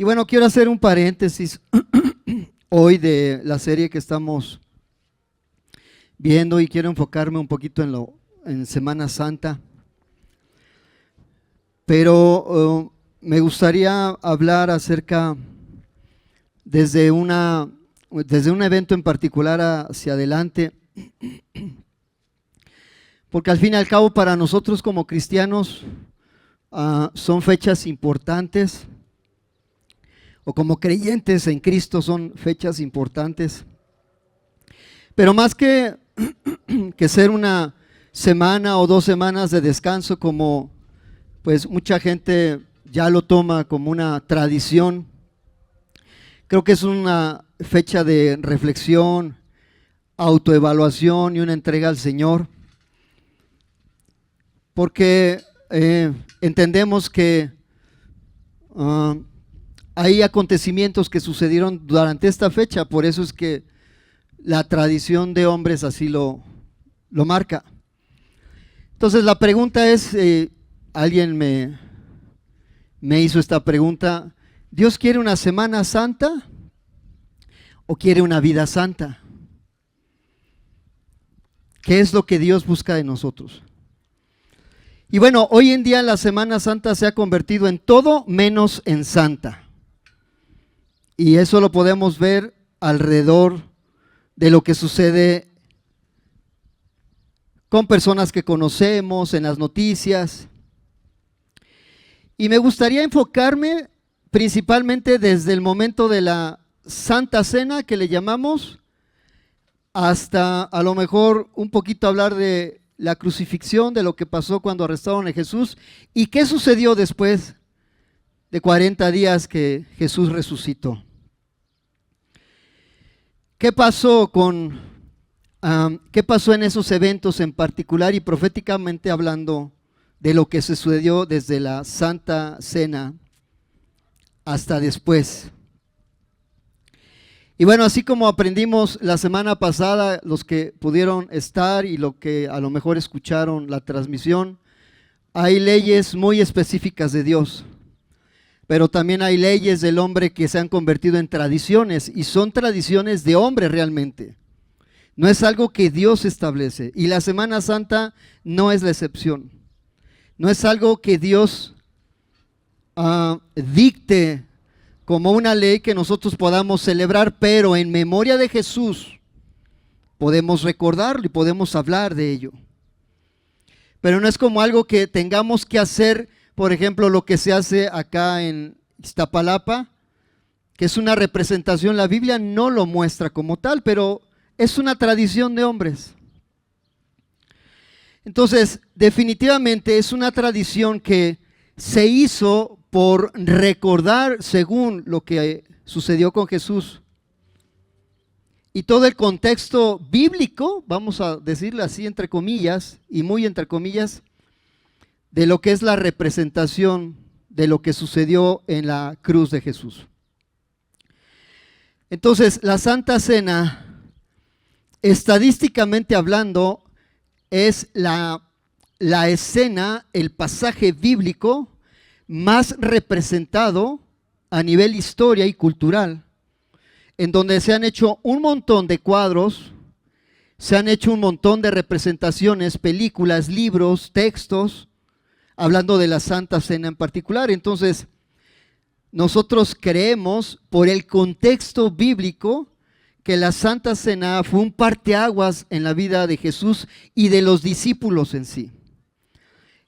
Y bueno, quiero hacer un paréntesis hoy de la serie que estamos viendo y quiero enfocarme un poquito en Semana Santa. Pero me gustaría hablar acerca desde un evento en particular hacia adelante, porque al fin y al cabo para nosotros como cristianos son fechas importantes, o como creyentes en Cristo son fechas importantes, pero más que ser una semana o 2 semanas de descanso, como pues mucha gente ya lo toma como una tradición, creo que es una fecha de reflexión, autoevaluación y una entrega al Señor, porque entendemos que hay acontecimientos que sucedieron durante esta fecha, por eso es que la tradición de hombres así lo marca. Entonces la pregunta es, alguien me hizo esta pregunta: ¿Dios quiere una Semana Santa o quiere una vida santa? ¿Qué es lo que Dios busca de nosotros? Y bueno, hoy en día la Semana Santa se ha convertido en todo menos en santa. Y eso lo podemos ver alrededor de lo que sucede con personas que conocemos, en las noticias. Y me gustaría enfocarme principalmente desde el momento de la Santa Cena, que le llamamos, hasta a lo mejor un poquito hablar de la crucifixión, de lo que pasó cuando arrestaron a Jesús y qué sucedió después de 40 días que Jesús resucitó. ¿Qué pasó en esos eventos en particular y proféticamente hablando de lo que sucedió desde la Santa Cena hasta después? Y bueno, así como aprendimos la semana pasada, los que pudieron estar y los que a lo mejor escucharon la transmisión, hay leyes muy específicas de Dios, pero también hay leyes del hombre que se han convertido en tradiciones, y son tradiciones de hombre realmente. No es algo que Dios establece, y la Semana Santa no es la excepción. No es algo que Dios dicte como una ley que nosotros podamos celebrar, pero en memoria de Jesús podemos recordarlo y podemos hablar de ello. Pero no es como algo que tengamos que hacer, por ejemplo, lo que se hace acá en Iztapalapa, que es una representación. La Biblia no lo muestra como tal, pero es una tradición de hombres. Entonces, definitivamente es una tradición que se hizo por recordar según lo que sucedió con Jesús. Y todo el contexto bíblico, vamos a decirlo así entre comillas, y muy entre comillas, de lo que es la representación de lo que sucedió en la cruz de Jesús. Entonces, la Santa Cena, estadísticamente hablando, es la escena, el pasaje bíblico más representado a nivel historia y cultural, en donde se han hecho un montón de cuadros, se han hecho un montón de representaciones, películas, libros, textos, hablando de la Santa Cena en particular. Entonces, nosotros creemos, por el contexto bíblico, que la Santa Cena fue un parteaguas en la vida de Jesús y de los discípulos en sí.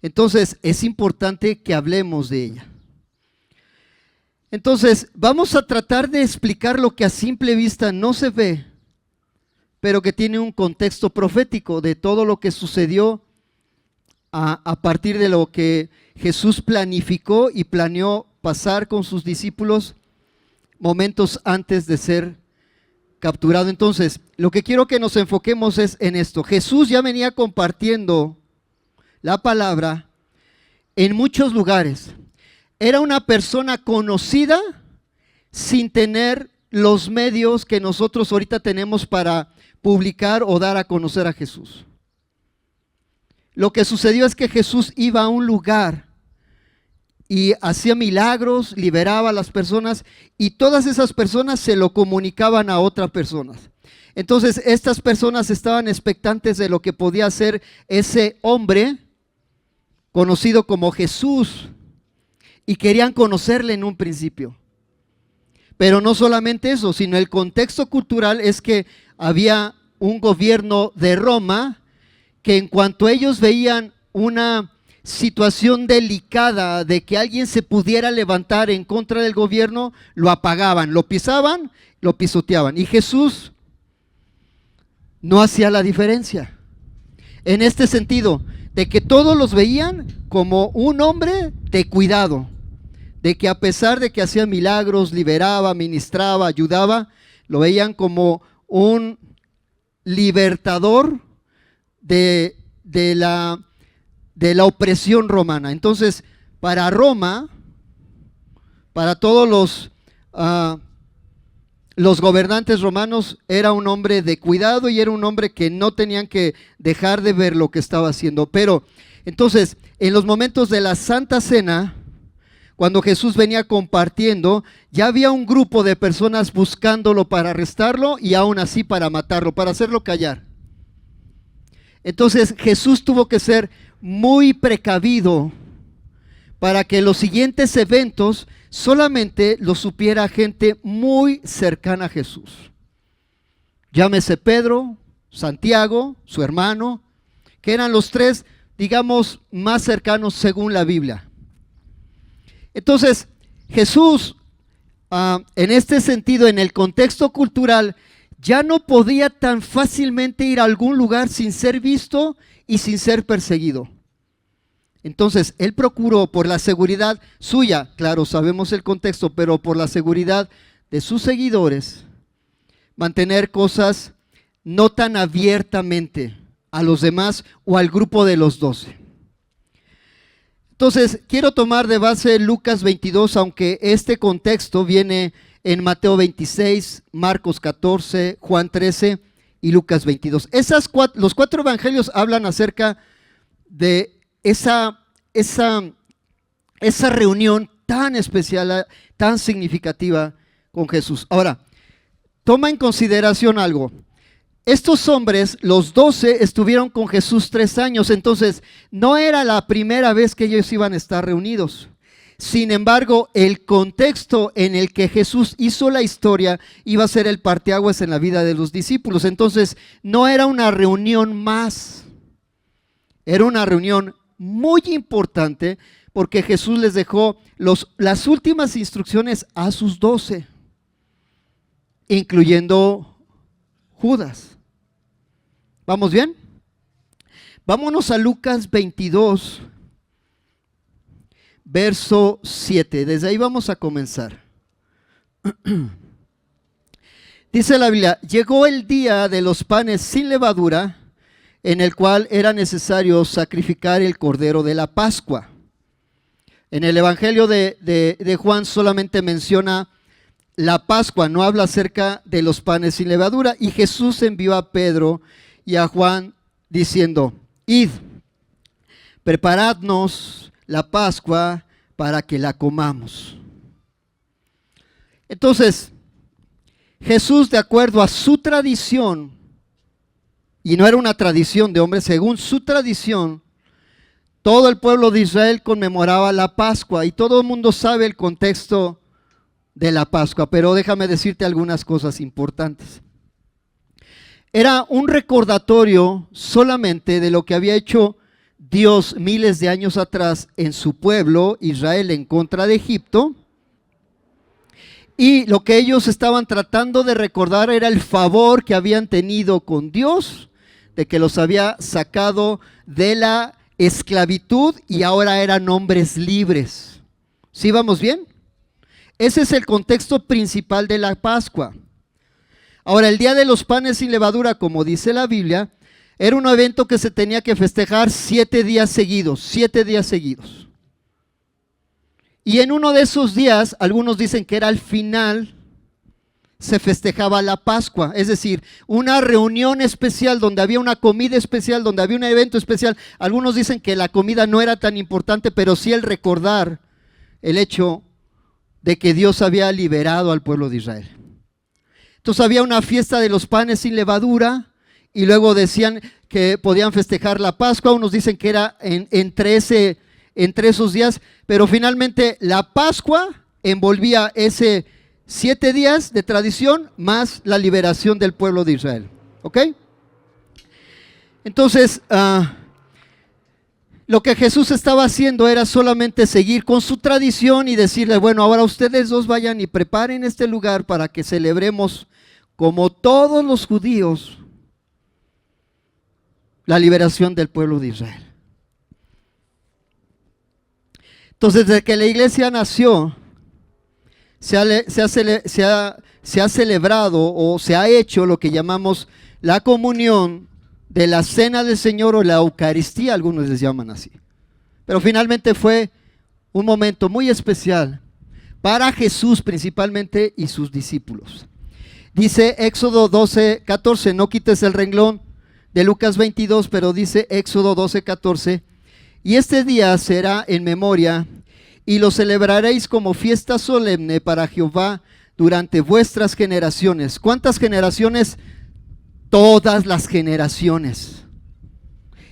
Entonces, es importante que hablemos de ella. Entonces, vamos a tratar de explicar lo que a simple vista no se ve, pero que tiene un contexto profético de todo lo que sucedió a partir de lo que Jesús planificó y planeó pasar con sus discípulos momentos antes de ser capturado. Entonces, lo que quiero que nos enfoquemos es en esto. Jesús ya venía compartiendo la palabra en muchos lugares. Era una persona conocida sin tener los medios que nosotros ahorita tenemos para publicar o dar a conocer a Jesús. Lo que sucedió es que Jesús iba a un lugar y hacía milagros, liberaba a las personas y todas esas personas se lo comunicaban a otras personas. Entonces estas personas estaban expectantes de lo que podía hacer ese hombre conocido como Jesús y querían conocerle en un principio. Pero no solamente eso, sino el contexto cultural es que había un gobierno de Roma que en cuanto ellos veían una situación delicada de que alguien se pudiera levantar en contra del gobierno, lo apagaban, lo pisaban, lo pisoteaban. Y Jesús no hacía la diferencia. En este sentido, de que todos los veían como un hombre de cuidado, de que a pesar de que hacía milagros, liberaba, ministraba, ayudaba, lo veían como un libertador de la opresión romana. Entonces, para Roma, para todos los gobernantes romanos, era un hombre de cuidado y era un hombre que no tenían que dejar de ver lo que estaba haciendo. Pero, entonces, en los momentos de la Santa Cena, cuando Jesús venía compartiendo, ya había un grupo de personas buscándolo para arrestarlo y aún así para matarlo, para hacerlo callar. Entonces Jesús tuvo que ser muy precavido para que los siguientes eventos solamente lo supiera gente muy cercana a Jesús. Llámese Pedro, Santiago, su hermano, que eran los tres, digamos, más cercanos según la Biblia. Entonces, Jesús, en este sentido, en el contexto cultural, ya no podía tan fácilmente ir a algún lugar sin ser visto y sin ser perseguido. Entonces, él procuró por la seguridad suya, claro, sabemos el contexto, pero por la seguridad de sus seguidores, mantener cosas no tan abiertamente a los demás o al grupo de los 12. Entonces, quiero tomar de base Lucas 22, aunque este contexto viene en Mateo 26, Marcos 14, Juan 13 y Lucas 22. Los 4 evangelios hablan acerca de esa reunión tan especial, tan significativa con Jesús. Ahora, toma en consideración algo. Estos hombres, los 12, estuvieron con Jesús 3 años, entonces no era la primera vez que ellos iban a estar reunidos. Sin embargo, el contexto en el que Jesús hizo la historia iba a ser el parteaguas en la vida de los discípulos. Entonces, no era una reunión más, era una reunión muy importante porque Jesús les dejó las últimas instrucciones a sus 12, incluyendo Judas. ¿Vamos bien? Vámonos a Lucas 22, verso 7. Desde ahí vamos a comenzar. Dice la Biblia: llegó el día de los panes sin levadura, en el cual era necesario sacrificar el cordero de la Pascua. En el Evangelio de Juan solamente menciona la Pascua, no habla acerca de los panes sin levadura. Y Jesús envió a Pedro y a Juan diciendo: id, preparadnos la Pascua para que la comamos. Entonces, Jesús, de acuerdo a su tradición, y no era una tradición de hombres, según su tradición, todo el pueblo de Israel conmemoraba la Pascua y todo el mundo sabe el contexto de la Pascua, pero déjame decirte algunas cosas importantes. Era un recordatorio solamente de lo que había hecho Dios miles de años atrás en su pueblo, Israel, en contra de Egipto. Y lo que ellos estaban tratando de recordar era el favor que habían tenido con Dios, de que los había sacado de la esclavitud y ahora eran hombres libres. ¿Sí vamos bien? Ese es el contexto principal de la Pascua. Ahora, el día de los panes sin levadura, como dice la Biblia, era un evento que se tenía que festejar 7 días seguidos, 7 días seguidos. Y en uno de esos días, algunos dicen que era al final, se festejaba la Pascua, es decir, una reunión especial donde había una comida especial, donde había un evento especial. Algunos dicen que la comida no era tan importante, pero sí el recordar el hecho de que Dios había liberado al pueblo de Israel. Entonces había una fiesta de los panes sin levadura y luego decían que podían festejar la Pascua. Unos dicen que era entre esos días, pero finalmente la Pascua envolvía ese 7 días de tradición más la liberación del pueblo de Israel. ¿Ok? Entonces, lo que Jesús estaba haciendo era solamente seguir con su tradición y decirle, bueno, ahora ustedes dos vayan y preparen este lugar para que celebremos como todos los judíos la liberación del pueblo de Israel. Entonces, desde que la iglesia nació, se ha celebrado o se ha hecho lo que llamamos la comunión de la cena del Señor o la Eucaristía, algunos les llaman así. Pero finalmente fue un momento muy especial para Jesús principalmente y sus discípulos. Dice Éxodo 12:14, no quites el renglón de Lucas 22, pero dice Éxodo 12:14, y este día será en memoria y lo celebraréis como fiesta solemne para Jehová durante vuestras generaciones. ¿Cuántas generaciones? Todas las generaciones.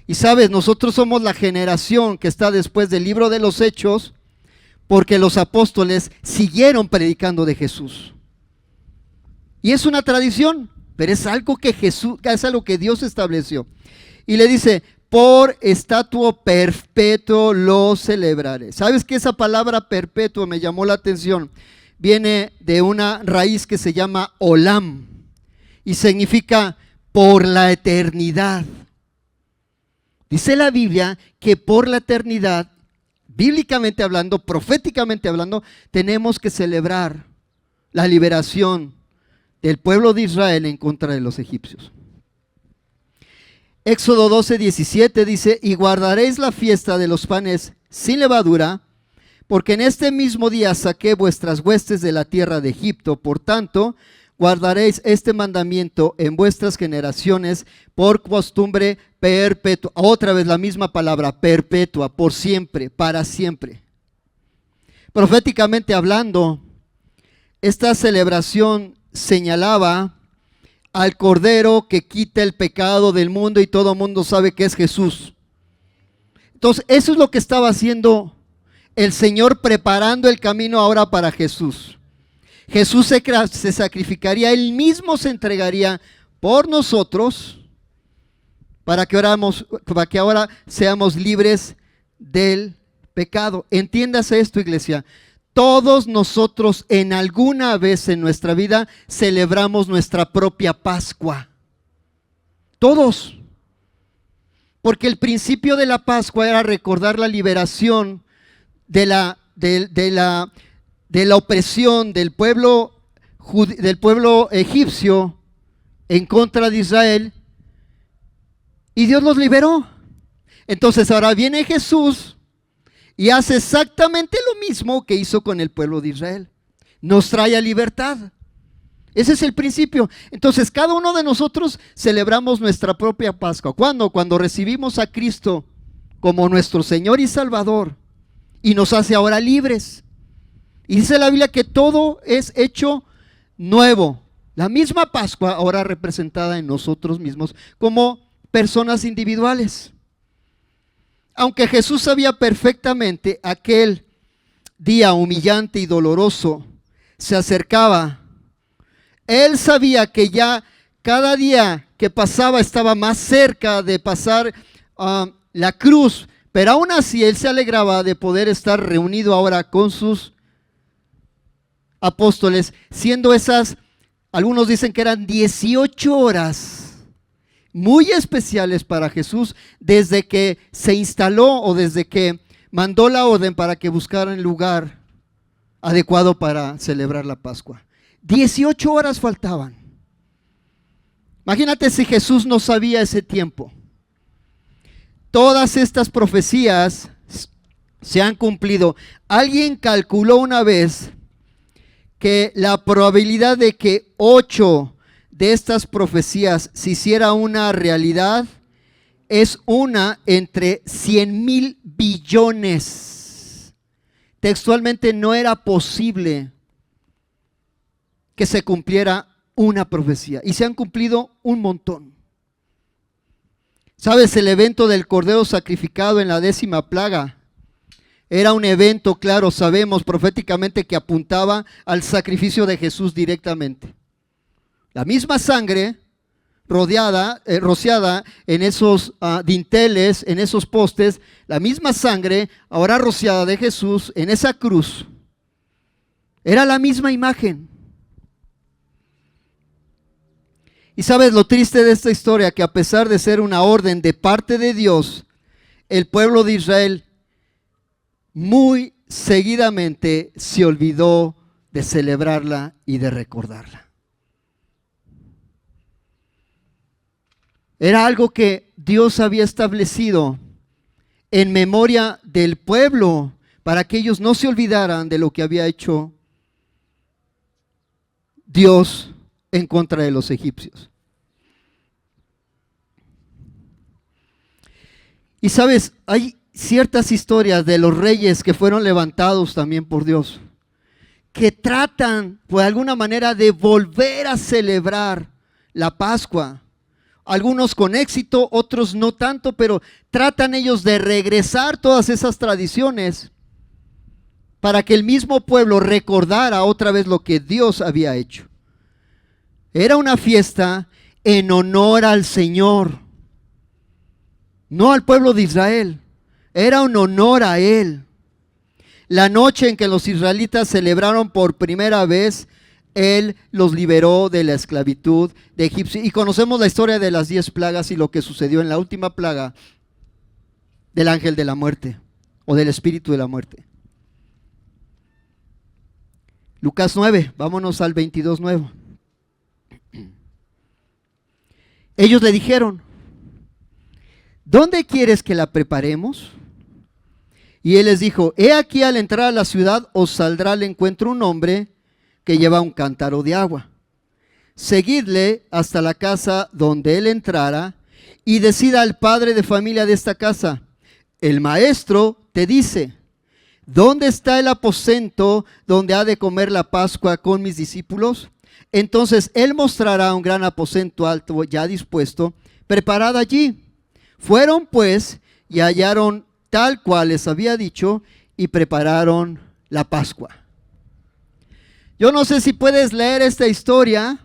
Y sabes, nosotros somos la generación que está después del libro de los Hechos, porque los apóstoles siguieron predicando de Jesús. Y es una tradición, pero es algo que es algo que Dios estableció. Y le dice, por estatuto perpetuo lo celebraré. ¿Sabes que esa palabra perpetuo me llamó la atención? Viene de una raíz que se llama olam y significa por la eternidad. Dice la Biblia que por la eternidad, bíblicamente hablando, proféticamente hablando, tenemos que celebrar la liberación del pueblo de Israel en contra de los egipcios. Éxodo 12:17 dice, y guardaréis la fiesta de los panes sin levadura, porque en este mismo día saqué vuestras huestes de la tierra de Egipto. Por tanto, guardaréis este mandamiento en vuestras generaciones por costumbre perpetua. Otra vez la misma palabra, perpetua, por siempre, para siempre. Proféticamente hablando, esta celebración señalaba al Cordero que quita el pecado del mundo, y todo el mundo sabe que es Jesús. Entonces, eso es lo que estaba haciendo el Señor, preparando el camino ahora para Jesús. Jesús se sacrificaría, Él mismo se entregaría por nosotros para que ahora seamos libres del pecado. Entiéndase esto, iglesia. Todos nosotros en alguna vez en nuestra vida celebramos nuestra propia Pascua. Todos. Porque el principio de la Pascua era recordar la liberación de la opresión del pueblo egipcio en contra de Israel, y Dios los liberó. Entonces ahora viene Jesús y hace exactamente lo mismo que hizo con el pueblo de Israel. Nos trae a libertad. Ese es el principio. Entonces cada uno de nosotros celebramos nuestra propia Pascua. ¿Cuándo? Cuando recibimos a Cristo como nuestro Señor y Salvador, y nos hace ahora libres. Y dice la Biblia que todo es hecho nuevo. La misma Pascua ahora representada en nosotros mismos como personas individuales. Aunque Jesús sabía perfectamente aquel día humillante y doloroso se acercaba, Él sabía que ya cada día que pasaba estaba más cerca de pasar la cruz, pero aún así Él se alegraba de poder estar reunido ahora con sus apóstoles, siendo esas, algunos dicen que eran 18 horas muy especiales para Jesús, desde que se instaló o desde que mandó la orden para que buscaran el lugar adecuado para celebrar la Pascua. 18 horas faltaban. Imagínate si Jesús no sabía ese tiempo. Todas estas profecías se han cumplido. Alguien calculó una vez que la probabilidad de que 8 de estas profecías se hiciera una realidad es una entre 100,000 billones. textualmente no era posible que se cumpliera una profecía. Y se han cumplido un montón. ¿Sabes? El evento del cordero sacrificado en la 10ª plaga era un evento, claro, sabemos proféticamente, que apuntaba al sacrificio de Jesús directamente. La misma sangre rociada en esos dinteles, en esos postes, la misma sangre ahora rociada de Jesús en esa cruz, era la misma imagen. Y sabes lo triste de esta historia, que a pesar de ser una orden de parte de Dios, el pueblo de Israel muy seguidamente se olvidó de celebrarla y de recordarla. Era algo que Dios había establecido en memoria del pueblo para que ellos no se olvidaran de lo que había hecho Dios en contra de los egipcios. Y sabes, hay ciertas historias de los reyes que fueron levantados también por Dios, que tratan de alguna manera de volver a celebrar la Pascua. Algunos con éxito, otros no tanto, pero tratan ellos de regresar todas esas tradiciones para que el mismo pueblo recordara otra vez lo que Dios había hecho. Era una fiesta en honor al Señor, no al pueblo de Israel. Era un honor a Él. La noche en que los israelitas celebraron por primera vez, Él los liberó de la esclavitud de Egipto. Y conocemos la historia de las 10 plagas y lo que sucedió en la última plaga del ángel de la muerte o del espíritu de la muerte. Lucas 9, vámonos al 22:9. Ellos le dijeron: ¿dónde quieres que la preparemos? Y él les dijo: he aquí, al entrar a la ciudad os saldrá al encuentro un hombre que lleva un cántaro de agua. Seguidle hasta la casa donde él entrara y decida al padre de familia de esta casa: el maestro te dice, ¿dónde está el aposento donde ha de comer la Pascua con mis discípulos? Entonces él mostrará un gran aposento alto ya dispuesto, preparado allí. Fueron pues y hallaron tal cual les había dicho y prepararon la Pascua. Yo no sé si puedes leer esta historia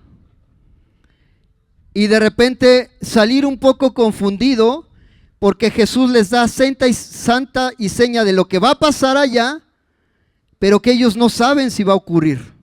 y de repente salir un poco confundido, porque Jesús les da santa y seña de lo que va a pasar allá, pero que ellos no saben si va a ocurrir.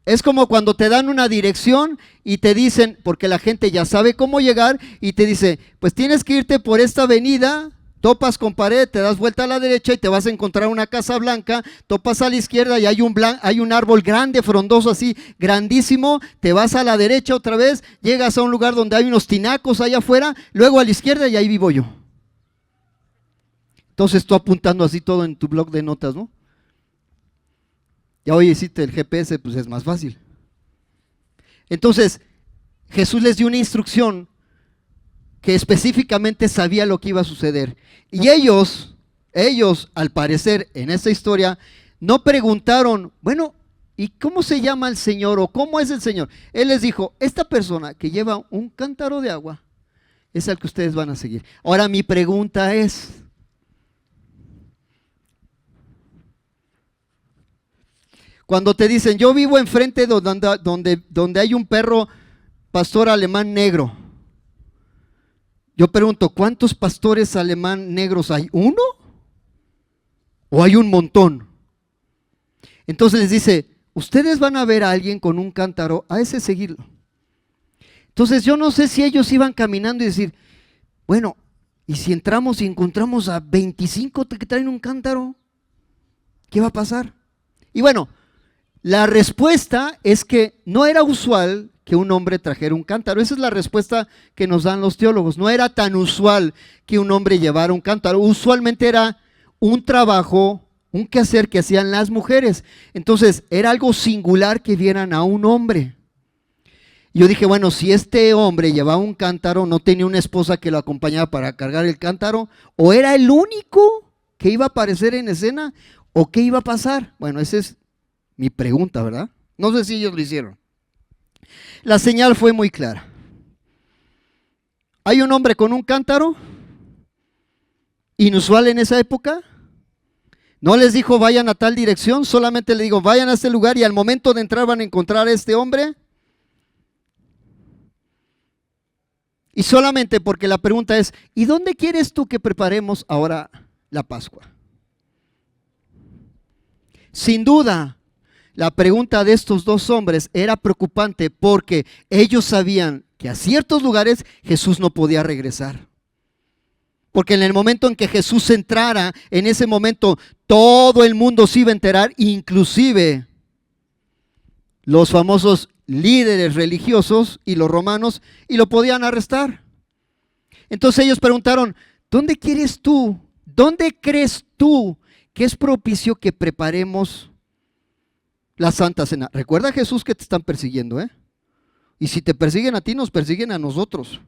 Es como cuando te dan una dirección y te dicen, porque la gente ya sabe cómo llegar, y te dice, pues tienes que irte por esta avenida, topas con pared, te das vuelta a la derecha y te vas a encontrar una casa blanca, topas a la izquierda y hay un árbol grande, frondoso así, grandísimo, te vas a la derecha otra vez, llegas a un lugar donde hay unos tinacos allá afuera, luego a la izquierda y ahí vivo yo. Entonces tú apuntando así todo en tu blog de notas, ¿no? Ya hoy hiciste el GPS, pues es más fácil. Entonces, Jesús les dio una instrucción que específicamente sabía lo que iba a suceder. Y ellos, al parecer, en esta historia, no preguntaron, bueno, ¿y cómo se llama el Señor o cómo es el Señor? Él les dijo, esta persona que lleva un cántaro de agua es el que ustedes van a seguir. Ahora mi pregunta es, cuando te dicen, yo vivo enfrente donde hay un perro pastor alemán negro, yo pregunto, ¿cuántos pastores alemán negros hay? ¿Uno? ¿O hay un montón? Entonces les dice, ustedes van a ver a alguien con un cántaro, a ese seguirlo. Entonces yo no sé si ellos iban caminando y decir, bueno, ¿y si entramos y encontramos a 25 que traen un cántaro? ¿Qué va a pasar? Y bueno, la respuesta es que no era usual que un hombre trajera un cántaro. Esa es la respuesta que nos dan los teólogos. No era tan usual que un hombre llevara un cántaro. Usualmente era un trabajo, un quehacer que hacían las mujeres. Entonces era algo singular que vieran a un hombre. Yo dije, bueno, si este hombre llevaba un cántaro, no tenía una esposa que lo acompañaba para cargar el cántaro, o era el único ¿Qué iba a aparecer en escena o qué iba a pasar? Bueno, esa es mi pregunta, ¿verdad? No sé si ellos lo hicieron. La señal fue muy clara. Hay un hombre con un cántaro, inusual en esa época. No les dijo vayan a tal dirección, solamente le digo vayan a este lugar y al momento de entrar van a encontrar a este hombre. Y solamente porque la pregunta es, ¿y dónde quieres tú que preparemos ahora la Pascua? Sin duda, la pregunta de estos dos hombres era preocupante porque ellos sabían que a ciertos lugares Jesús no podía regresar. Porque en el momento en que Jesús entrara, en ese momento todo el mundo se iba a enterar, inclusive los famosos líderes religiosos y los romanos, y lo podían arrestar. Entonces ellos preguntaron, ¿dónde quieres tú? ¿Dónde crees tú que es propicio que preparemos la Santa Cena? Recuerda, Jesús, que te están persiguiendo, ¿eh? Y si te persiguen a ti, nos persiguen a nosotros.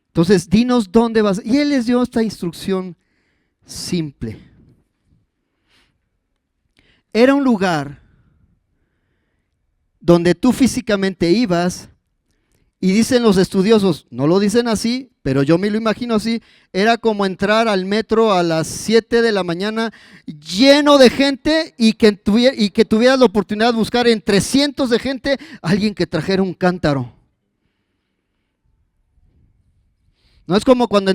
Entonces, dinos dónde vas. Y él les dio esta instrucción simple. Era un lugar donde tú físicamente ibas, y dicen los estudiosos, no lo dicen así, pero yo me lo imagino así, era como entrar al metro a las 7 de la mañana lleno de gente y que tuvieras la oportunidad de buscar entre cientos de gente alguien que trajera un cántaro. No es como cuando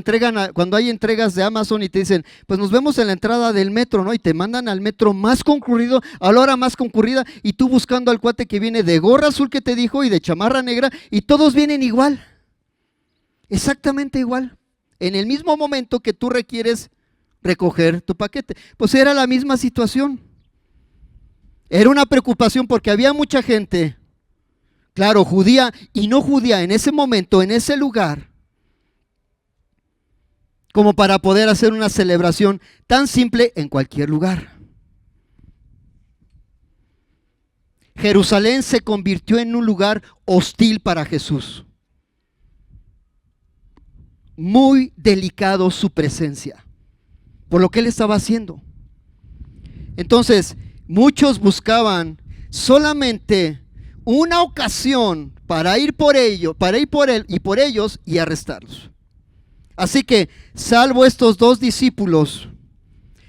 hay entregas de Amazon y te dicen, pues nos vemos en la entrada del metro, ¿no? Y te mandan al metro más concurrido, a la hora más concurrida, y tú buscando al cuate que viene de gorra azul que te dijo y de chamarra negra, y todos vienen igual. Exactamente igual. En el mismo momento que tú requieres recoger tu paquete. Pues era la misma situación. Era una preocupación porque había mucha gente, claro, judía y no judía, en ese momento, en ese lugar, como para poder hacer una celebración tan simple en cualquier lugar. Jerusalén se convirtió en un lugar hostil para Jesús. Muy delicado su presencia, por lo que él estaba haciendo. Entonces, muchos buscaban solamente una ocasión para ir por él y por ellos y arrestarlos. Así que, salvo estos dos discípulos,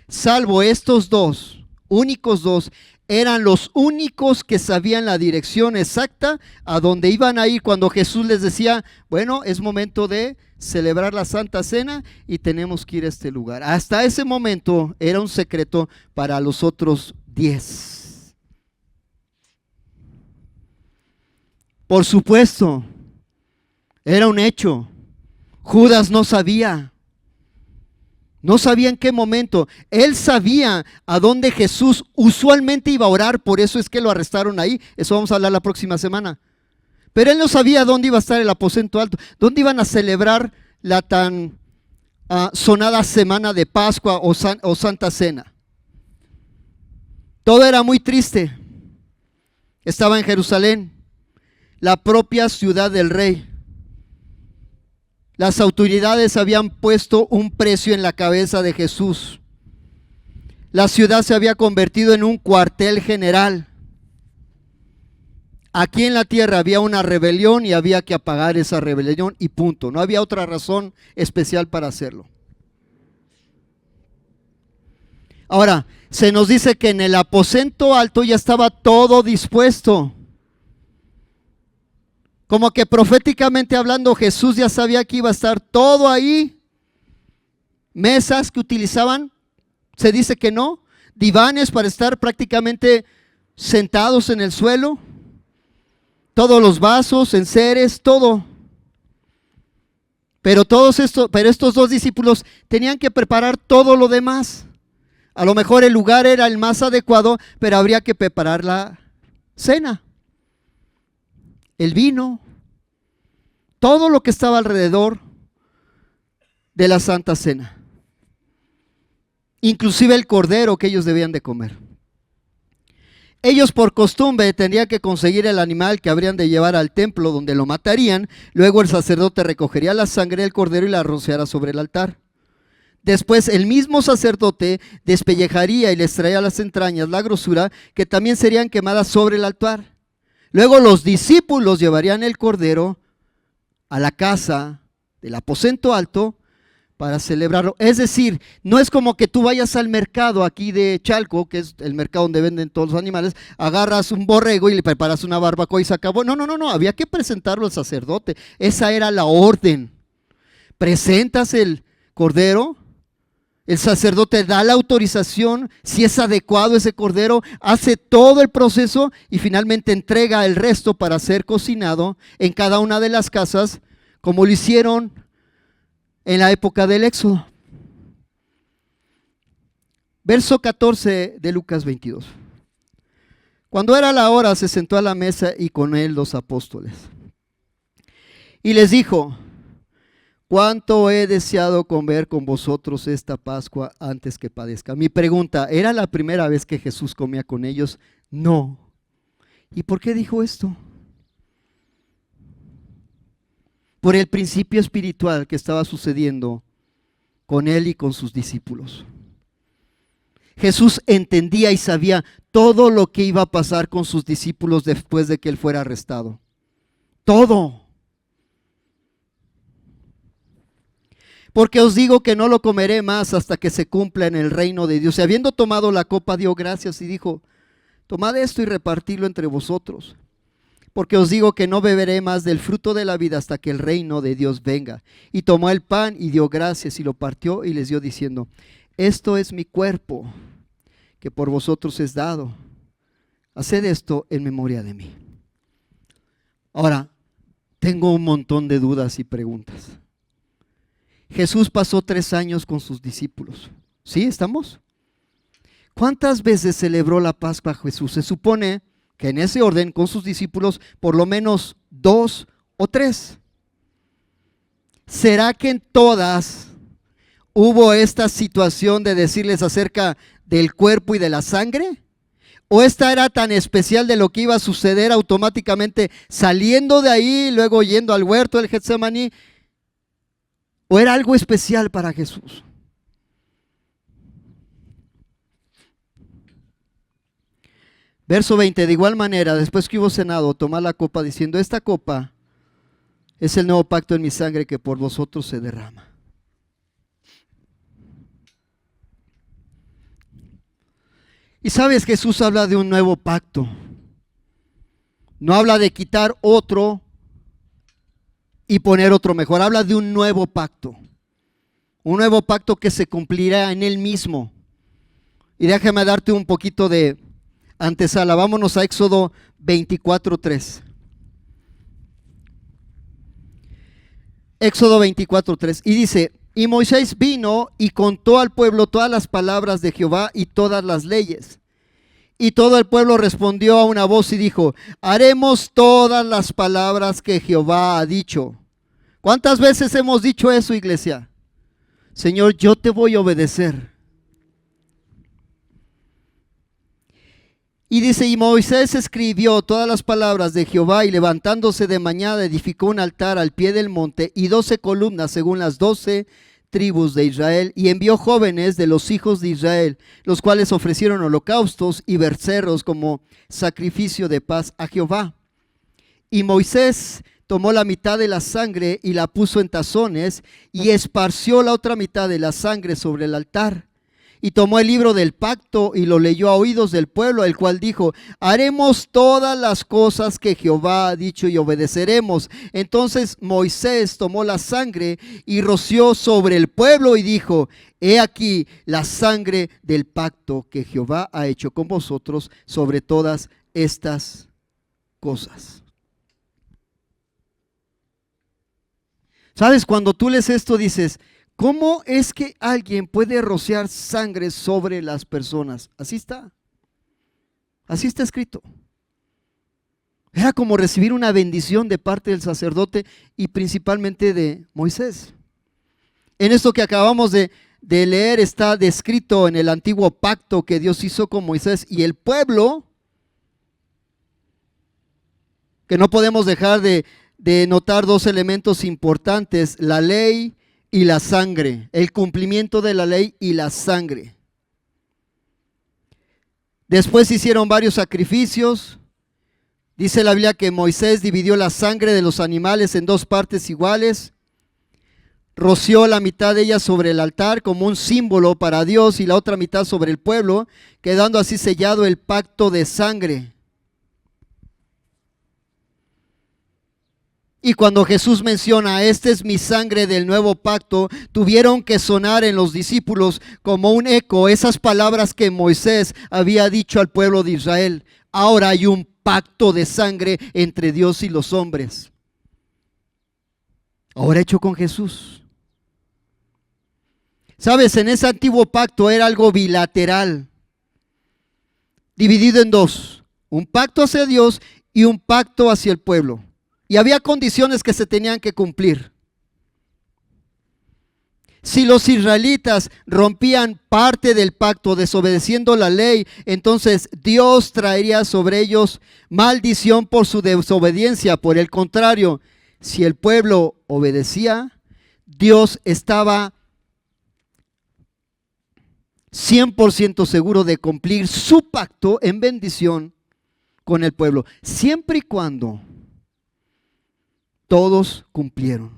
salvo estos dos, únicos dos, eran los únicos que sabían la dirección exacta a donde iban a ir cuando Jesús les decía, bueno, es momento de celebrar la Santa Cena y tenemos que ir a este lugar. Hasta ese momento era un secreto para los otros 10. Por supuesto, era un hecho. Judas no sabía en qué momento. Él sabía a dónde Jesús usualmente iba a orar, por eso es que lo arrestaron ahí. Eso vamos a hablar la próxima semana. Pero él no sabía dónde iba a estar el aposento alto, dónde iban a celebrar la tan sonada semana de Pascua o Santa Cena. Todo era muy triste. Estaba en Jerusalén, la propia ciudad del rey. Las autoridades habían puesto un precio en la cabeza de Jesús. La ciudad se había convertido en un cuartel general. Aquí en la tierra había una rebelión y había que apagar esa rebelión y punto. No había otra razón especial para hacerlo. Ahora, se nos dice que en el aposento alto ya estaba todo dispuesto. Como que proféticamente hablando, Jesús ya sabía que iba a estar todo ahí. Mesas que utilizaban, se dice que no. Divanes para estar prácticamente sentados en el suelo. Todos los vasos, enseres, todo. Pero estos dos discípulos tenían que preparar todo lo demás. A lo mejor el lugar era el más adecuado, pero habría que preparar la cena, el vino, todo lo que estaba alrededor de la Santa Cena, inclusive el cordero que ellos debían de comer. Ellos por costumbre tendrían que conseguir el animal que habrían de llevar al templo donde lo matarían. Luego el sacerdote recogería la sangre del cordero y la rociara sobre el altar. Después el mismo sacerdote despellejaría y les traía las entrañas, la grosura, que también serían quemadas sobre el altar. Luego los discípulos llevarían el cordero a la casa del aposento alto para celebrarlo. Es decir, no es como que tú vayas al mercado aquí de Chalco, que es el mercado donde venden todos los animales, agarras un borrego y le preparas una barbacoa y se acabó. No, había que presentarlo al sacerdote. Esa era la orden. Presentas el cordero, el sacerdote da la autorización, si es adecuado ese cordero, hace todo el proceso y finalmente entrega el resto para ser cocinado en cada una de las casas, como lo hicieron en la época del Éxodo. Verso 14 de Lucas 22. Cuando era la hora, se sentó a la mesa y con él los apóstoles. Y les dijo: cuánto he deseado comer con vosotros esta Pascua antes que padezca. Mi pregunta, ¿era la primera vez que Jesús comía con ellos? No. ¿Y por qué dijo esto? Por el principio espiritual que estaba sucediendo con él y con sus discípulos. Jesús entendía y sabía todo lo que iba a pasar con sus discípulos después de que él fuera arrestado. Todo. Porque os digo que no lo comeré más hasta que se cumpla en el reino de Dios. Y habiendo tomado la copa, dio gracias y dijo: tomad esto y repartidlo entre vosotros. Porque os digo que no beberé más del fruto de la vida hasta que el reino de Dios venga. Y tomó el pan y dio gracias y lo partió y les dio diciendo: esto es mi cuerpo, que por vosotros es dado. Haced esto en memoria de mí. Ahora, tengo un montón de dudas y preguntas. Jesús pasó 3 años con sus discípulos. ¿Sí? ¿Estamos? ¿Cuántas veces celebró la Pascua Jesús? Se supone que en ese orden con sus discípulos por lo menos 2 o 3. ¿Será que en todas hubo esta situación de decirles acerca del cuerpo y de la sangre? ¿O esta era tan especial de lo que iba a suceder automáticamente saliendo de ahí, luego yendo al huerto del Getsemaní? ¿O era algo especial para Jesús? Verso 20, de igual manera, después que hubo cenado, tomó la copa diciendo: esta copa es el nuevo pacto en mi sangre que por vosotros se derrama. Y sabes, Jesús habla de un nuevo pacto. No habla de quitar otro y poner otro mejor. Habla de un nuevo pacto. Un nuevo pacto que se cumplirá en él mismo. Y déjame darte un poquito de antesala. Vámonos a Éxodo 24:3. Éxodo 24:3. Y dice: y Moisés vino y contó al pueblo todas las palabras de Jehová y todas las leyes. Y todo el pueblo respondió a una voz y dijo: haremos todas las palabras que Jehová ha dicho. ¿Cuántas veces hemos dicho eso, iglesia? Señor, yo te voy a obedecer. Y dice: y Moisés escribió todas las palabras de Jehová, y levantándose de mañana edificó un altar al pie del monte y 12 columnas según las 12 tribus de Israel, y envió jóvenes de los hijos de Israel, los cuales ofrecieron holocaustos y becerros como sacrificio de paz a Jehová. Y Moisés tomó la mitad de la sangre y la puso en tazones, y esparció la otra mitad de la sangre sobre el altar. Y tomó el libro del pacto y lo leyó a oídos del pueblo, el cual dijo: haremos todas las cosas que Jehová ha dicho y obedeceremos. Entonces Moisés tomó la sangre y roció sobre el pueblo y dijo: he aquí la sangre del pacto que Jehová ha hecho con vosotros sobre todas estas cosas. ¿Sabes? Cuando tú lees esto dices: ¿cómo es que alguien puede rociar sangre sobre las personas? Así está escrito. Era como recibir una bendición de parte del sacerdote y principalmente de Moisés. En esto que acabamos de leer está descrito en el antiguo pacto que Dios hizo con Moisés y el pueblo, que no podemos dejar de notar 2 elementos importantes: la ley y la sangre, el cumplimiento de la ley y la sangre. Después hicieron varios sacrificios. Dice la Biblia que Moisés dividió la sangre de los animales en dos partes iguales. Roció la mitad de ella sobre el altar como un símbolo para Dios y la otra mitad sobre el pueblo, quedando así sellado el pacto de sangre. Y cuando Jesús menciona, esta es mi sangre del nuevo pacto, tuvieron que sonar en los discípulos como un eco esas palabras que Moisés había dicho al pueblo de Israel. Ahora hay un pacto de sangre entre Dios y los hombres. Ahora hecho con Jesús. Sabes, en ese antiguo pacto era algo bilateral, dividido en dos: un pacto hacia Dios y un pacto hacia el pueblo. Y había condiciones que se tenían que cumplir. Si los israelitas rompían parte del pacto desobedeciendo la ley, entonces Dios traería sobre ellos maldición por su desobediencia. Por el contrario, si el pueblo obedecía, Dios estaba 100% seguro de cumplir su pacto en bendición con el pueblo, siempre y cuando todos cumplieron.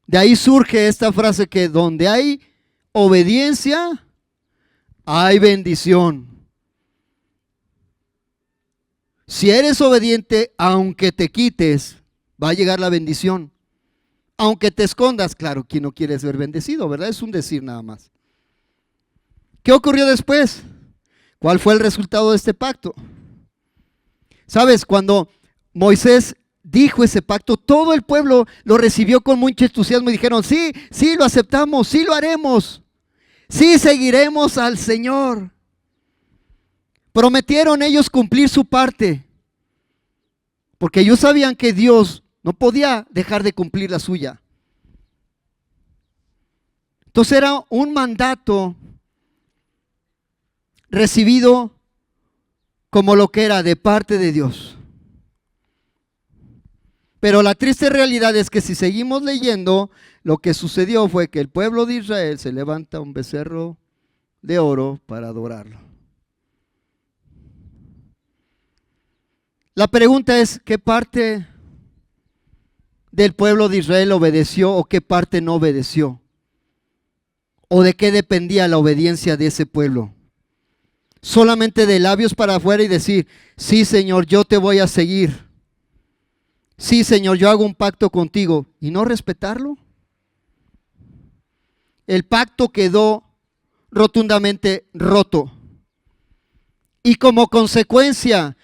De ahí surge esta frase que donde hay obediencia, hay bendición. Si eres obediente, aunque te quites, va a llegar la bendición. Aunque te escondas, claro, quien no quiere ser bendecido, ¿verdad? Es un decir nada más. ¿Qué ocurrió después? ¿Cuál fue el resultado de este pacto? ¿Sabes? Cuando Moisés dijo ese pacto, todo el pueblo lo recibió con mucho entusiasmo y dijeron: sí, sí lo aceptamos, sí lo haremos, sí seguiremos al Señor. Prometieron ellos cumplir su parte, porque ellos sabían que Dios no podía dejar de cumplir la suya. Entonces era un mandato recibido como lo que era de parte de Dios. Pero la triste realidad es que si seguimos leyendo, lo que sucedió fue que el pueblo de Israel se levanta un becerro de oro para adorarlo. La pregunta es: ¿qué parte del pueblo de Israel obedeció o qué parte no obedeció? ¿O de qué dependía la obediencia de ese pueblo? Solamente de labios para afuera y decir: sí, Señor, yo te voy a seguir. Sí, Señor, yo hago un pacto contigo, y no respetarlo. El pacto quedó rotundamente roto. Y como consecuencia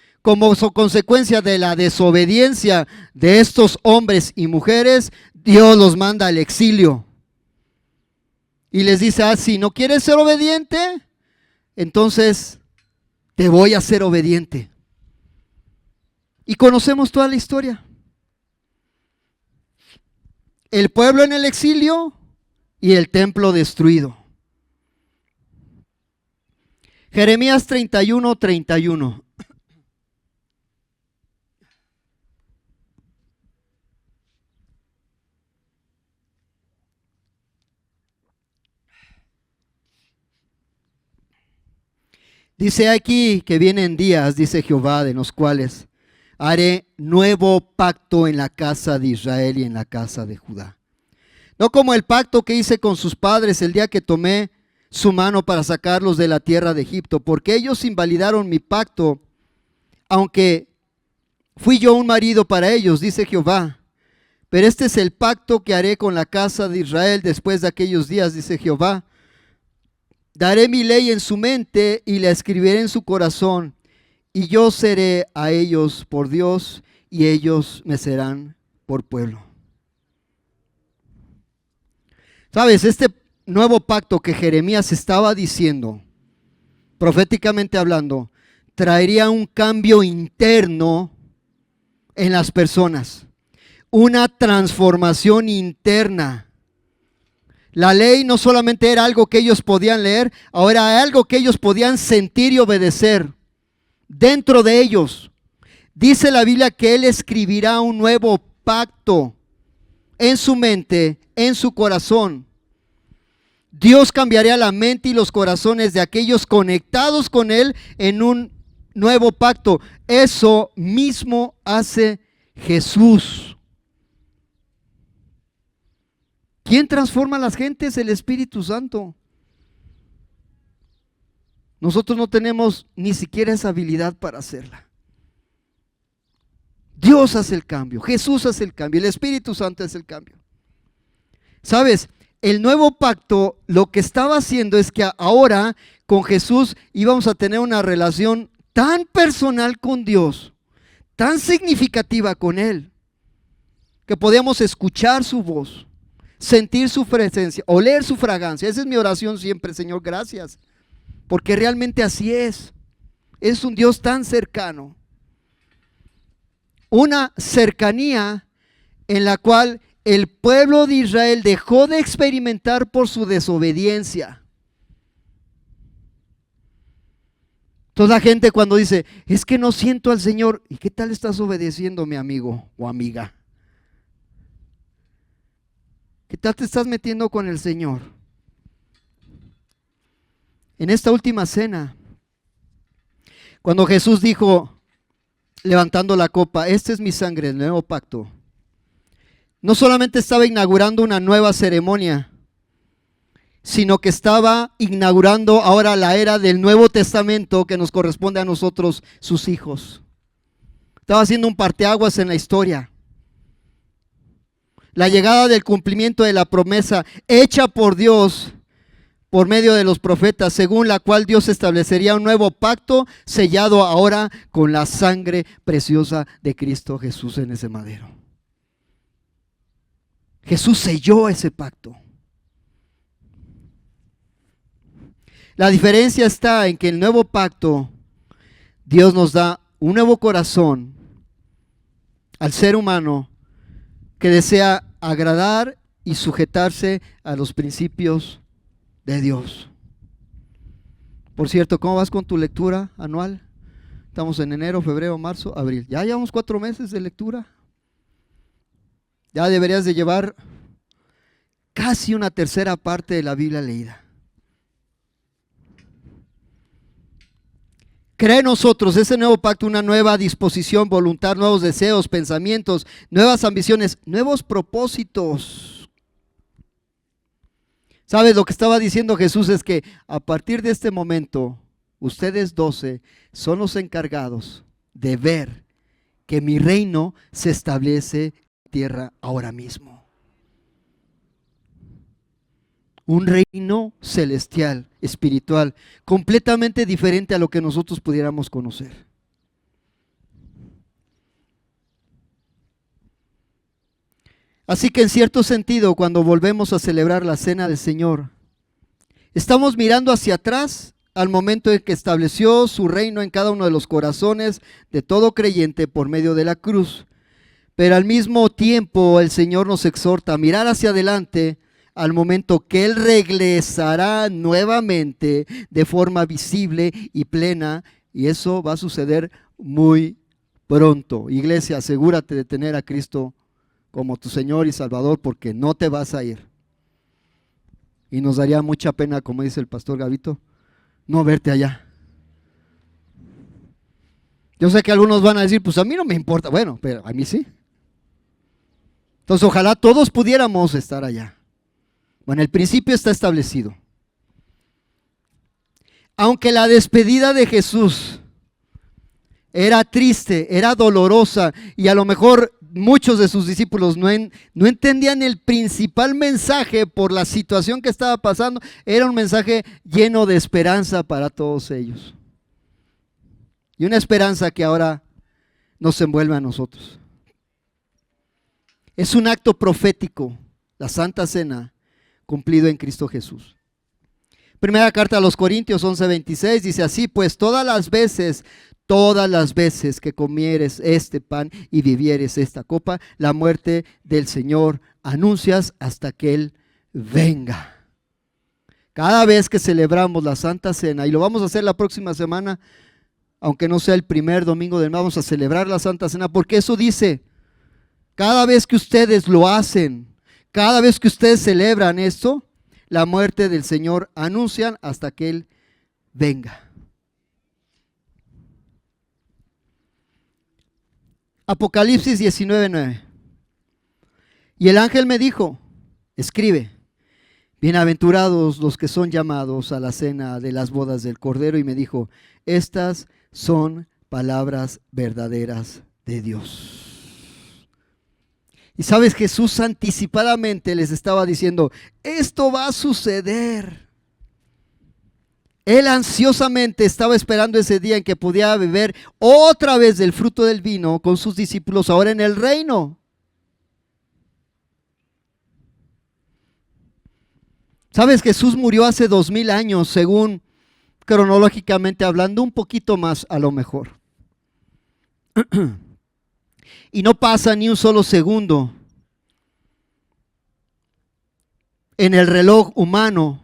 de la desobediencia de estos hombres y mujeres, Dios los manda al exilio. Y les dice: si no quieres ser obediente, entonces te voy a ser obediente. Y conocemos toda la historia. El pueblo en el exilio y el templo destruido. Jeremías 31:31. Dice aquí que vienen días, dice Jehová, en los cuales haré nuevo pacto en la casa de Israel y en la casa de Judá. No como el pacto que hice con sus padres el día que tomé su mano para sacarlos de la tierra de Egipto, porque ellos invalidaron mi pacto, aunque fui yo un marido para ellos, dice Jehová. Pero este es el pacto que haré con la casa de Israel después de aquellos días, dice Jehová. Daré mi ley en su mente y la escribiré en su corazón, y yo seré a ellos por Dios, y ellos me serán por pueblo. ¿Sabes? Este nuevo pacto que Jeremías estaba diciendo, proféticamente hablando, traería un cambio interno en las personas, una transformación interna. La ley no solamente era algo que ellos podían leer, ahora era algo que ellos podían sentir y obedecer. Dentro de ellos, dice la Biblia que Él escribirá un nuevo pacto en su mente, en su corazón. Dios cambiaría la mente y los corazones de aquellos conectados con Él en un nuevo pacto. Eso mismo hace Jesús. ¿Quién transforma a las gentes? El Espíritu Santo. Nosotros no tenemos ni siquiera esa habilidad para hacerla. Dios hace el cambio, Jesús hace el cambio, el Espíritu Santo hace el cambio. ¿Sabes? El nuevo pacto lo que estaba haciendo es que ahora con Jesús íbamos a tener una relación tan personal con Dios, tan significativa con Él, que podíamos escuchar su voz, sentir su presencia, oler su fragancia. Esa es mi oración siempre, Señor, gracias, porque realmente así es. Es un Dios tan cercano. Una cercanía en la cual el pueblo de Israel dejó de experimentar por su desobediencia. Toda gente cuando dice, es que no siento al Señor, ¿y qué tal estás obedeciendo, mi amigo o amiga? ¿Qué tal te estás metiendo con el Señor? En esta última cena, cuando Jesús dijo, levantando la copa, esta es mi sangre del nuevo pacto, no solamente estaba inaugurando una nueva ceremonia, sino que estaba inaugurando ahora la era del Nuevo Testamento que nos corresponde a nosotros, sus hijos. Estaba haciendo un parteaguas en la historia. La llegada del cumplimiento de la promesa hecha por Dios por medio de los profetas, según la cual Dios establecería un nuevo pacto sellado ahora con la sangre preciosa de Cristo Jesús en ese madero. Jesús selló ese pacto. La diferencia está en que el nuevo pacto, Dios nos da un nuevo corazón al ser humano que desea agradar y sujetarse a los principios de Dios. Por cierto, ¿cómo vas con tu lectura anual? Estamos en enero, febrero, marzo, abril. Ya llevamos 4 meses de lectura. Ya deberías de llevar casi una tercera parte de la Biblia leída. Crea en nosotros ese nuevo pacto, una nueva disposición, voluntad, nuevos deseos, pensamientos, nuevas ambiciones, nuevos propósitos. ¿Sabes? Lo que estaba diciendo Jesús es que a partir de este momento, ustedes 12 son los encargados de ver que mi reino se establece en tierra ahora mismo. Un reino celestial, espiritual, completamente diferente a lo que nosotros pudiéramos conocer. Así que en cierto sentido, cuando volvemos a celebrar la cena del Señor, estamos mirando hacia atrás al momento en que estableció su reino en cada uno de los corazones de todo creyente por medio de la cruz. Pero al mismo tiempo el Señor nos exhorta a mirar hacia adelante al momento que Él regresará nuevamente de forma visible y plena, y eso va a suceder muy pronto. Iglesia, asegúrate de tener a Cristo como tu Señor y Salvador, porque no te vas a ir. Y nos daría mucha pena, como dice el pastor Gavito, no verte allá. Yo sé que algunos van a decir, pues a mí no me importa. Bueno, pero a mí sí. Entonces ojalá todos pudiéramos estar allá. Bueno, el principio está establecido. Aunque la despedida de Jesús era triste, era dolorosa, y a lo mejor muchos de sus discípulos no entendían el principal mensaje por la situación que estaba pasando, era un mensaje lleno de esperanza para todos ellos. Y una esperanza que ahora nos envuelve a nosotros. Es un acto profético, la Santa Cena, cumplido en Cristo Jesús. Primera carta a los Corintios 11:26 dice así: pues todas las veces que comieres este pan y bebieres esta copa, la muerte del Señor anuncias hasta que Él venga. Cada vez que celebramos la Santa Cena, y lo vamos a hacer la próxima semana, aunque no sea el primer domingo del mes, vamos a celebrar la Santa Cena, porque eso dice, Cada vez que ustedes lo hacen, cada vez que ustedes celebran esto, la muerte del Señor anuncian hasta que Él venga. Apocalipsis 19:9. Y el ángel me dijo, escribe, bienaventurados los que son llamados a la cena de las bodas del Cordero. Y me dijo, estas son palabras verdaderas de Dios. Y sabes, Jesús anticipadamente les estaba diciendo, esto va a suceder. Él ansiosamente estaba esperando ese día en que podía beber otra vez del fruto del vino con sus discípulos ahora en el reino. Sabes, Jesús murió hace 2000 años, según cronológicamente hablando, un poquito más a lo mejor. Y no pasa ni un solo segundo en el reloj humano,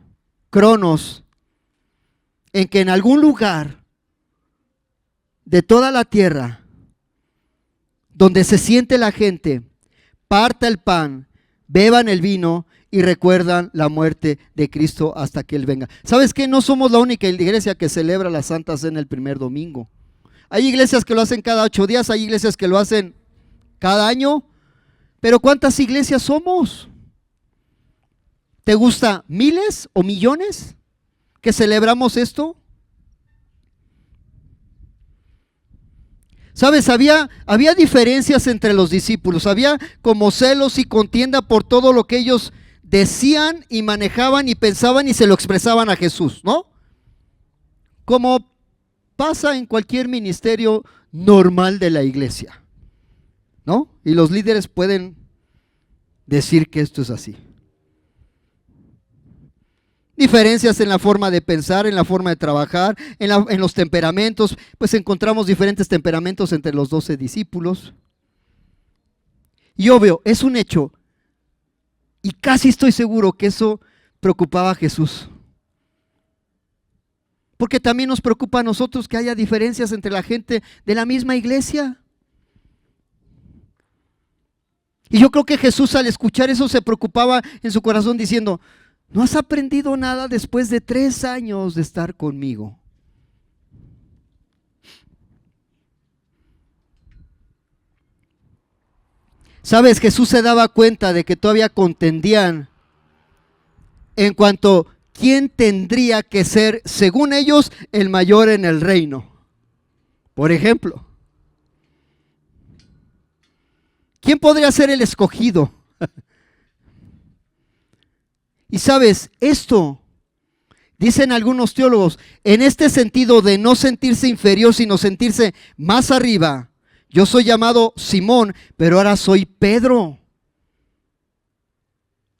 Cronos, en que en algún lugar de toda la tierra, donde se siente la gente, parta el pan, beban el vino y recuerdan la muerte de Cristo hasta que Él venga. ¿Sabes qué? No somos la única iglesia que celebra la Santa Cena el primer domingo. Hay iglesias que lo hacen cada 8 días, hay iglesias que lo hacen cada año, pero ¿cuántas iglesias somos? ¿Te gusta miles o millones que celebramos esto? ¿Sabes? Había diferencias entre los discípulos, había como celos y contienda por todo lo que ellos decían y manejaban y pensaban y se lo expresaban a Jesús, ¿no? Como pasa en cualquier ministerio normal de la iglesia, ¿no? Y los líderes pueden decir que esto es así. Diferencias en la forma de pensar, en la forma de trabajar, en los temperamentos, pues encontramos diferentes temperamentos entre los 12 discípulos. Y obvio, es un hecho, y casi estoy seguro que eso preocupaba a Jesús. Porque también nos preocupa a nosotros que haya diferencias entre la gente de la misma iglesia. Y yo creo que Jesús al escuchar eso se preocupaba en su corazón diciendo, ¿no has aprendido nada después de 3 años de estar conmigo? ¿Sabes? Jesús se daba cuenta de que todavía contendían en cuanto a quién tendría que ser, según ellos, el mayor en el reino. Por ejemplo, ¿quién podría ser el escogido? Y sabes, esto, dicen algunos teólogos, en este sentido de no sentirse inferior, sino sentirse más arriba. Yo soy llamado Simón, pero ahora soy Pedro.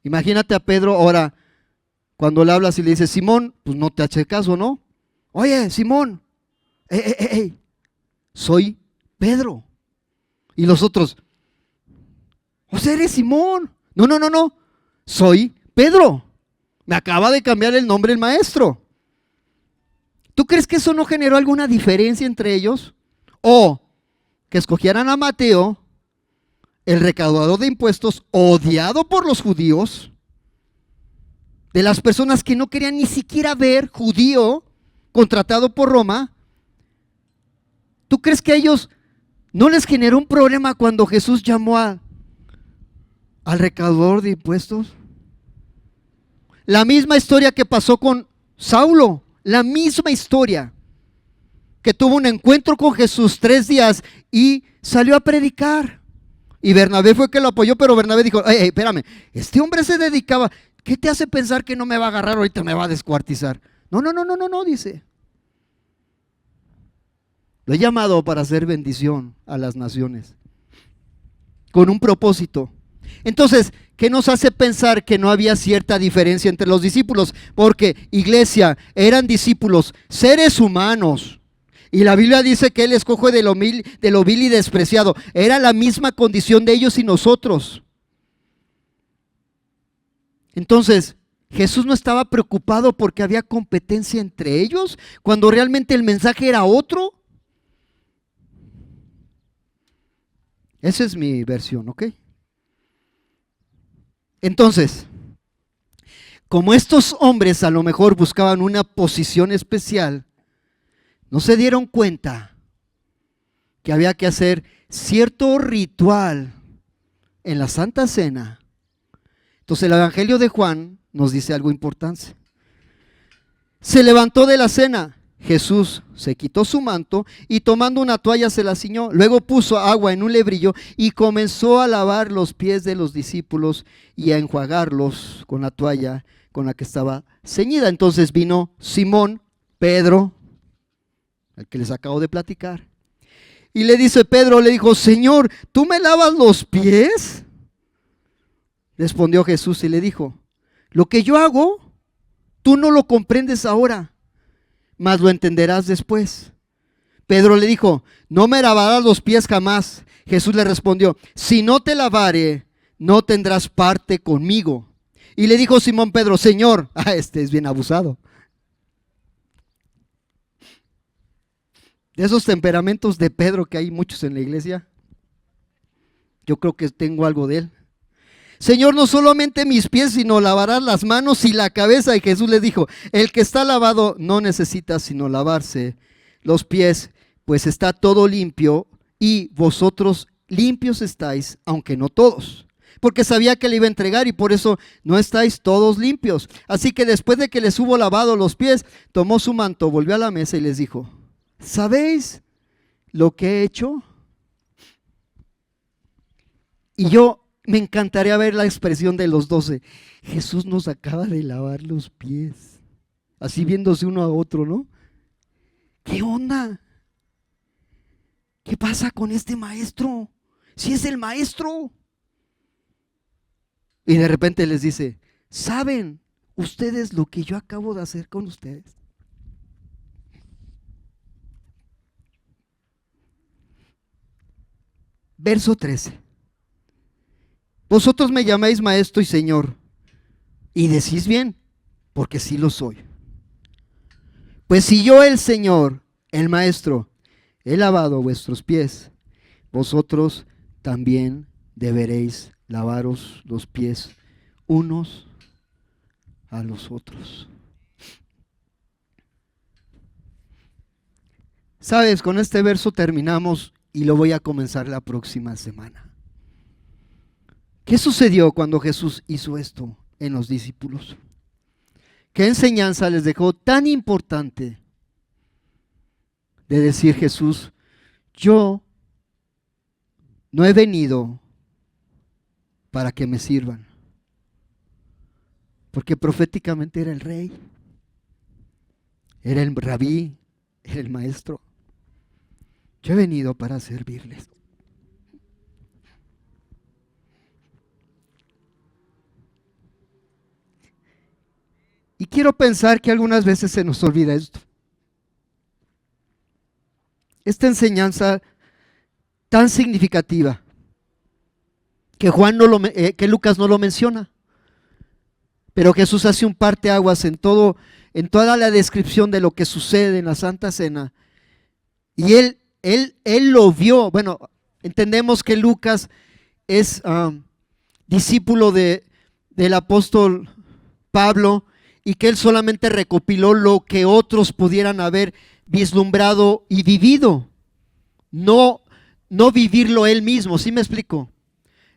Imagínate a Pedro ahora, cuando le hablas y le dices, Simón, pues no te hace caso, ¿no? Oye, Simón, soy Pedro. Y los otros, o sea, eres Simón. No, soy Pedro. Me acaba de cambiar el nombre el maestro. ¿Tú crees que eso no generó alguna diferencia entre ellos? O que escogieran a Mateo, el recaudador de impuestos, odiado por los judíos, de las personas que no querían ni siquiera ver judío, contratado por Roma. ¿Tú crees que a ellos no les generó un problema cuando Jesús llamó al recaudador de impuestos? La misma historia que pasó con Saulo, la misma historia, que tuvo un encuentro con Jesús 3 días y salió a predicar. Y Bernabé fue que lo apoyó, pero Bernabé dijo, espérame, este hombre se dedicaba, ¿qué te hace pensar que no me va a agarrar ahorita, me va a descuartizar? No, dice. Lo he llamado para hacer bendición a las naciones, con un propósito. Entonces, ¿qué nos hace pensar que no había cierta diferencia entre los discípulos? Porque, iglesia, eran discípulos, seres humanos. Y la Biblia dice que Él escoge de lo vil y despreciado. Era la misma condición de ellos y nosotros. Entonces, Jesús no estaba preocupado porque había competencia entre ellos, cuando realmente el mensaje era otro. Esa es mi versión, ¿ok? Entonces, como estos hombres a lo mejor buscaban una posición especial, no se dieron cuenta que había que hacer cierto ritual en la Santa Cena. Entonces el Evangelio de Juan nos dice algo importante. Se levantó de la cena, Jesús se quitó su manto y tomando una toalla se la ciñó. Luego puso agua en un lebrillo y comenzó a lavar los pies de los discípulos y a enjuagarlos con la toalla con la que estaba ceñida. Entonces vino Simón, Pedro, el que les acabo de platicar, y le dice Pedro, le dijo: Señor, ¿tú me lavas los pies? Respondió Jesús y le dijo: lo que yo hago, tú no lo comprendes ahora, mas lo entenderás después. Pedro le dijo: no me lavarás los pies jamás. Jesús le respondió: si no te lavare, no tendrás parte conmigo. Y le dijo Simón Pedro: Señor, este es bien abusado. De esos temperamentos de Pedro que hay muchos en la iglesia, yo creo que tengo algo de él. Señor, no solamente mis pies, sino lavarás las manos y la cabeza. Y Jesús le dijo: el que está lavado no necesita sino lavarse los pies, pues está todo limpio, y vosotros limpios estáis, aunque no todos. Porque sabía que le iba a entregar y por eso no estáis todos limpios. Así que después de que les hubo lavado los pies, tomó su manto, volvió a la mesa y les dijo: ¿sabéis lo que he hecho? Y yo me encantaría ver la expresión de los 12. Jesús nos acaba de lavar los pies, así viéndose uno a otro, ¿no? ¿Qué onda? ¿Qué pasa con este maestro? Si es el maestro. Y de repente les dice: ¿saben ustedes lo que yo acabo de hacer con ustedes? Verso 13. Vosotros me llamáis maestro y señor, y decís bien, porque sí lo soy. Pues si yo, el Señor, el maestro, he lavado vuestros pies, vosotros también deberéis lavaros los pies unos a los otros. Sabes, con este verso terminamos y lo voy a comenzar la próxima semana. ¿Qué sucedió cuando Jesús hizo esto en los discípulos? ¿Qué enseñanza les dejó tan importante de decir Jesús: yo no he venido para que me sirvan? Porque proféticamente era el rey, era el rabí, era el maestro. Yo he venido para servirles. Y quiero pensar que algunas veces se nos olvida esto. Esta enseñanza tan significativa que que Lucas no lo menciona, pero Jesús hace un parteaguas en toda la descripción de lo que sucede en la Santa Cena. Y él lo vio. Bueno, entendemos que Lucas es discípulo del apóstol Pablo, y que él solamente recopiló lo que otros pudieran haber vislumbrado y vivido, no vivirlo él mismo. ¿Sí me explico?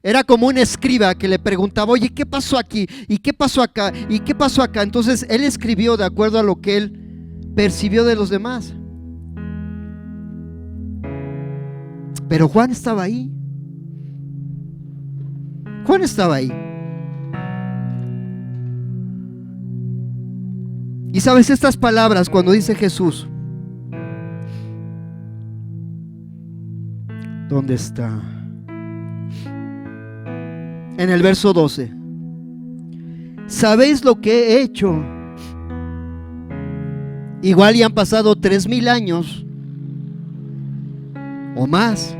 Era como un escriba que le preguntaba: oye, ¿qué pasó aquí? ¿Y qué pasó acá? ¿Y qué pasó acá? Entonces él escribió de acuerdo a lo que él percibió de los demás. Pero Juan estaba ahí. Juan estaba ahí. Y sabes, estas palabras cuando dice Jesús, ¿dónde está? En el verso 12. ¿Sabéis lo que he hecho? Igual ya han pasado 3000 años o más.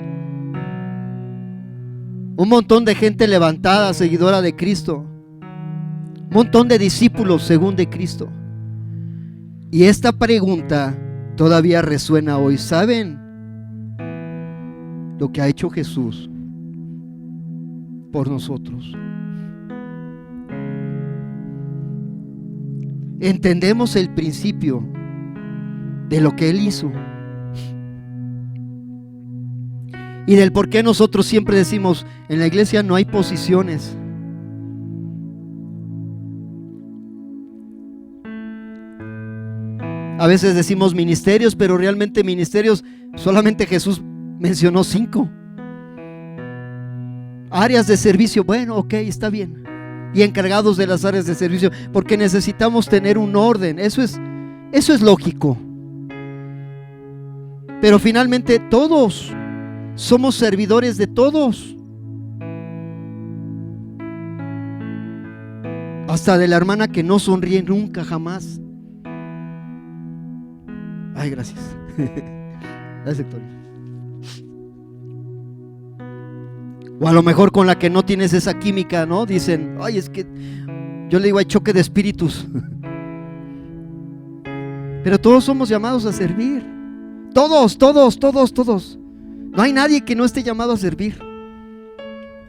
Un montón de gente levantada, seguidora de Cristo. Un montón de discípulos según de Cristo. Y esta pregunta todavía resuena hoy. ¿Saben lo que ha hecho Jesús por nosotros? entendemos el principio de lo que Él hizo y del por qué nosotros siempre decimos, en la iglesia no hay posiciones. A veces decimos ministerios, pero realmente ministerios, solamente Jesús mencionó 5. Áreas de servicio, bueno, ok, está bien. Y encargados de las áreas de servicio, porque necesitamos tener un orden. Eso es lógico. Pero finalmente todos somos servidores de todos. Hasta de la hermana que no sonríe nunca, jamás. Ay, gracias. Gracias, Héctor. O a lo mejor con la que no tienes esa química, ¿no? Dicen, ay, es que yo le digo, hay choque de espíritus. Pero todos somos llamados a servir. Todos. No hay nadie que no esté llamado a servir.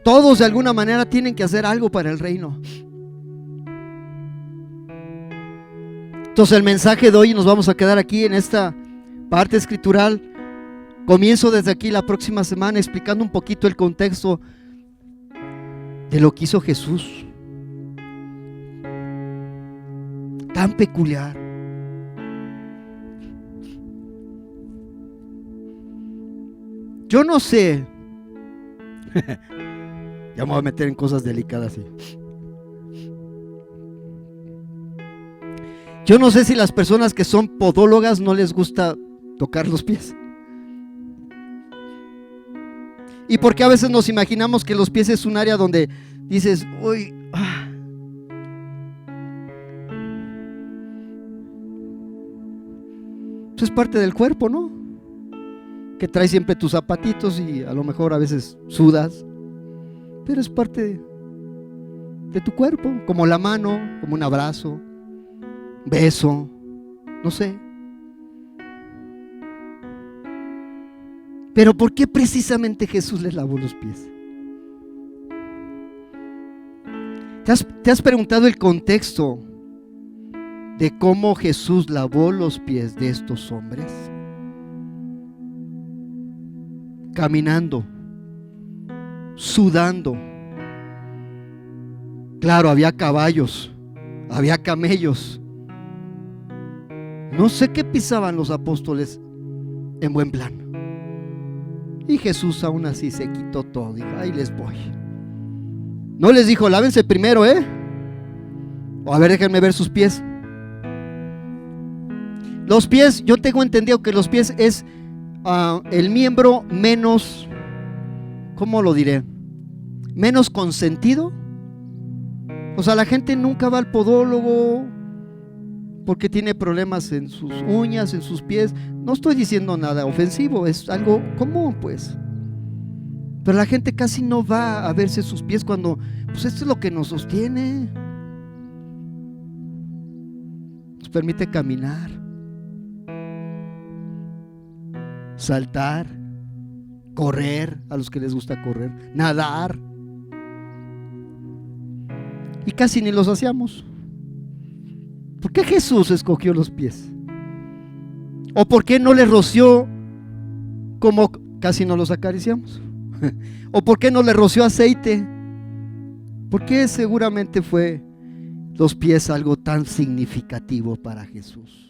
Todos de alguna manera tienen que hacer algo para el reino. Entonces el mensaje de hoy, nos vamos a quedar aquí en esta parte escritural. Comienzo desde aquí la próxima semana explicando un poquito el contexto de lo que hizo Jesús. Tan peculiar. Yo no sé. Ya me voy a meter en cosas delicadas. ¿Sí? Yo no sé si las personas que son podólogas no les gusta tocar los pies. Y porque a veces nos imaginamos que los pies es un área donde dices, uy, Eso es parte del cuerpo, ¿no? Que traes siempre tus zapatitos y a lo mejor a veces sudas, pero es parte de tu cuerpo, como la mano, como un abrazo, beso, no sé. Pero ¿por qué precisamente Jesús les lavó los pies? ¿Te has preguntado el contexto de cómo Jesús lavó los pies de estos hombres? Caminando, sudando. Claro, había caballos, había camellos. No sé qué pisaban los apóstoles en buen plan. Y Jesús aún así se quitó todo. Dijo, ahí les voy. No les dijo, lávense primero, o a ver, déjenme ver sus pies. Los pies, yo tengo entendido que los pies es el miembro menos, ¿cómo lo diré? Menos consentido. O sea, la gente nunca va al podólogo porque tiene problemas en sus uñas, en sus pies. No estoy diciendo nada ofensivo, es algo común, pues. Pero la gente casi no va a verse sus pies cuando, pues esto es lo que nos sostiene. Nos permite caminar, saltar, correr, a los que les gusta correr, nadar. Y casi ni los hacíamos. ¿Por qué Jesús escogió los pies? ¿O por qué no les roció como casi no los acariciamos? ¿O por qué no le roció aceite? ¿Por qué seguramente fue los pies algo tan significativo para Jesús?